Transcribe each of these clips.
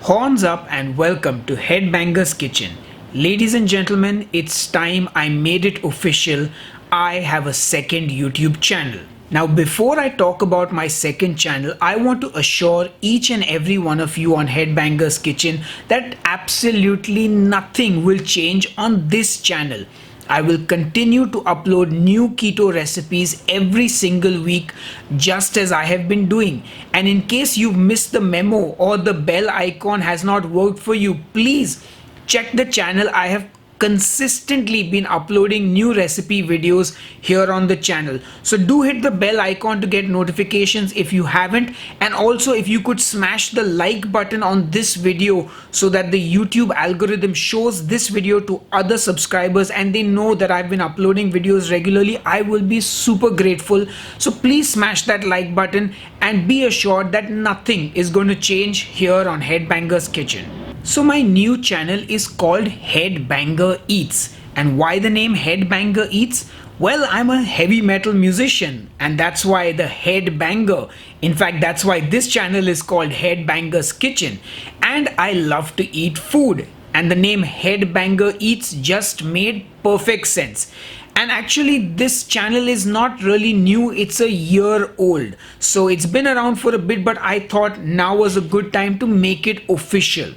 Horns up and welcome to Headbangers Kitchen. Ladies and gentlemen, it's time I made it official. I have a second YouTube channel. Now, before I talk about my second channel, I want to assure each and every one of you on Headbangers Kitchen that absolutely nothing will change on this channel. I will continue to upload new keto recipes every single week just as I have been doing. And in case you've missed the memo or the bell icon has not worked for you, please check the channel. I have consistently been uploading new recipe videos here on the channel, so do hit the bell icon to get notifications if you haven't, and also if you could smash the like button on this video so that the YouTube algorithm shows this video to other subscribers and they know that I've been uploading videos regularly, I will be super grateful. So please smash that like button and be assured that nothing is going to change here on Headbangers Kitchen. So my new channel is called Headbanger Eats. And why the name Headbanger Eats? Well, I'm a heavy metal musician and that's why the Headbanger. In fact, that's why this channel is called Headbangers Kitchen. And I love to eat food. And the name Headbanger Eats just made perfect sense. And actually this channel is not really new, it's a year old. So it's been around for a bit, but I thought now was a good time to make it official.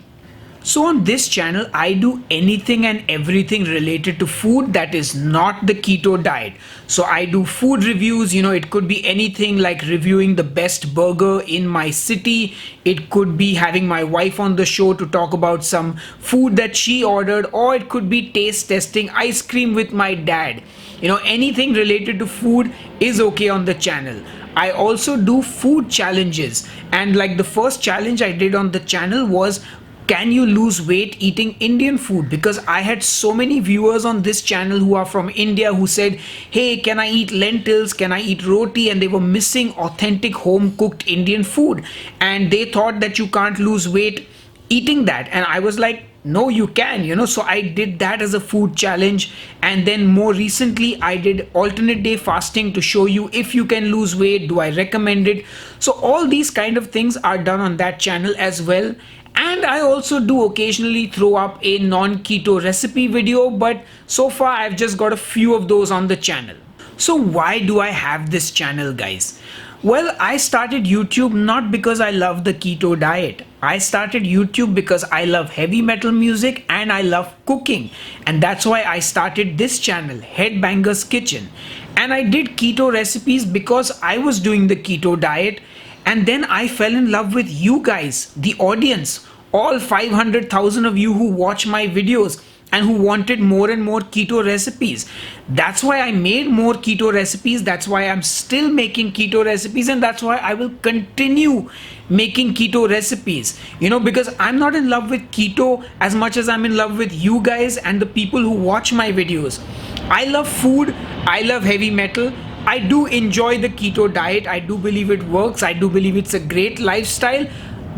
So on this channel, I do anything and everything related to food that is not the keto diet. So I do food reviews, it could be anything like reviewing the best burger in my city. It could be having my wife on the show to talk about some food that she ordered, or it could be taste testing ice cream with my dad. Anything related to food is okay on the channel. I also do food challenges, and like the first challenge I did on the channel was, can you lose weight eating Indian food? Because I had so many viewers on this channel who are from India who said, hey, can I eat lentils? Can I eat roti? And they were missing authentic home cooked Indian food. And they thought that you can't lose weight eating that. And I was like, no, you can, so I did that as a food challenge. And then more recently, I did alternate day fasting to show you if you can lose weight, do I recommend it? So all these kind of things are done on that channel as well. And I also do occasionally throw up a non-keto recipe video, but so far I've just got a few of those on the channel. So why do I have this channel, guys? Well, I started YouTube not because I love the keto diet. I started YouTube because I love heavy metal music and I love cooking. And that's why I started this channel, Headbangers Kitchen. And I did keto recipes because I was doing the keto diet. And then I fell in love with you guys, the audience, all 500,000 of you who watch my videos and who wanted more and more keto recipes. That's why I made more keto recipes. That's why I'm still making keto recipes, and that's why I will continue making keto recipes. Because I'm not in love with keto as much as I'm in love with you guys and the people who watch my videos. I love food. I love heavy metal. I do enjoy the keto diet. I do believe it works. I do believe it's a great lifestyle.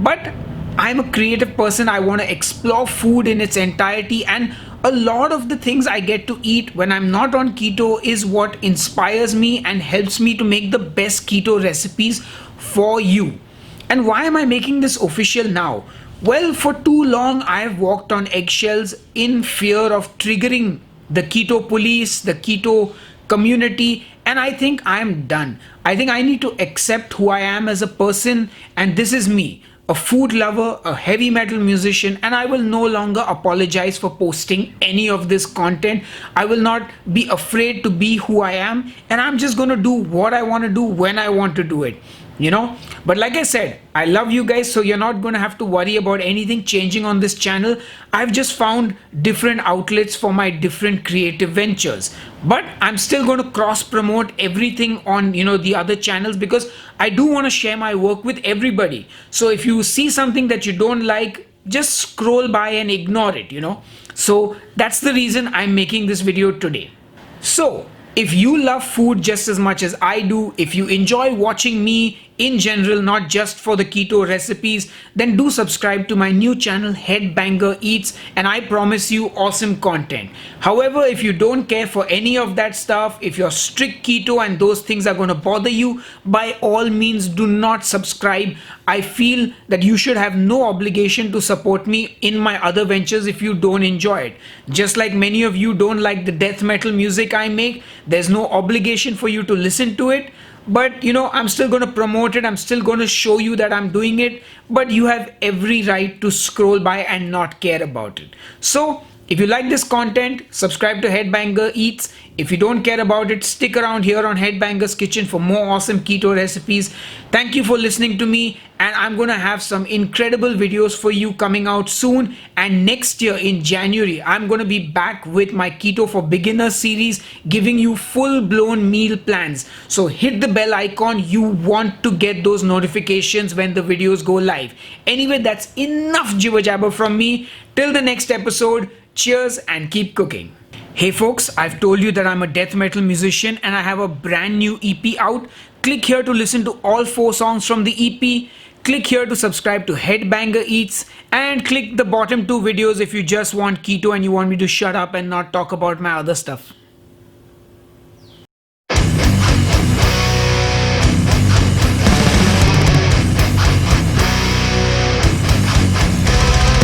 But I'm a creative person. I want to explore food in its entirety. And a lot of the things I get to eat when I'm not on keto is what inspires me and helps me to make the best keto recipes for you. And why am I making this official now? Well, for too long, I've walked on eggshells in fear of triggering the keto police, the keto community, and I think I'm done. I think I need to accept who I am as a person, and this is me, a food lover, a heavy metal musician, and I will no longer apologize for posting any of this content. I will not be afraid to be who I am, and I'm just going to do what I want to do when I want to do it. But like I said, I love you guys, so you're not going to have to worry about anything changing on this channel. I've just found different outlets for my different creative ventures, but I'm still going to cross promote everything on the other channels because I do want to share my work with everybody. So if you see something that you don't like, just scroll by and ignore it. So that's the reason I'm making this video today. So if you love food just as much as I do, if you enjoy watching me in general, not just for the keto recipes, then do subscribe to my new channel Headbanger Eats, and I promise you awesome content. However, if you don't care for any of that stuff, if you're strict keto and those things are going to bother you, by all means do not subscribe. I feel that you should have no obligation to support me in my other ventures if you don't enjoy it. Just like many of you don't like the death metal music I make, there's no obligation for you to listen to it. But I'm still going to promote it, I'm still going to show you that I'm doing it, but you have every right to scroll by and not care about it. So if you like this content, subscribe to Headbanger Eats. If you don't care about it, stick around here on Headbanger's Kitchen for more awesome keto recipes. Thank you for listening to me, and I'm going to have some incredible videos for you coming out soon. And next year in January, I'm going to be back with my Keto for Beginners series, giving you full-blown meal plans. So hit the bell icon. You want to get those notifications when the videos go live. Anyway, that's enough jibber jabber from me. Till the next episode, cheers and keep cooking. Hey folks, I've told you that I'm a death metal musician and I have a brand new EP out. Click here to listen to all 4 songs from the EP. Click here to subscribe to Headbanger Eats, and click the bottom 2 videos if you just want keto and you want me to shut up and not talk about my other stuff.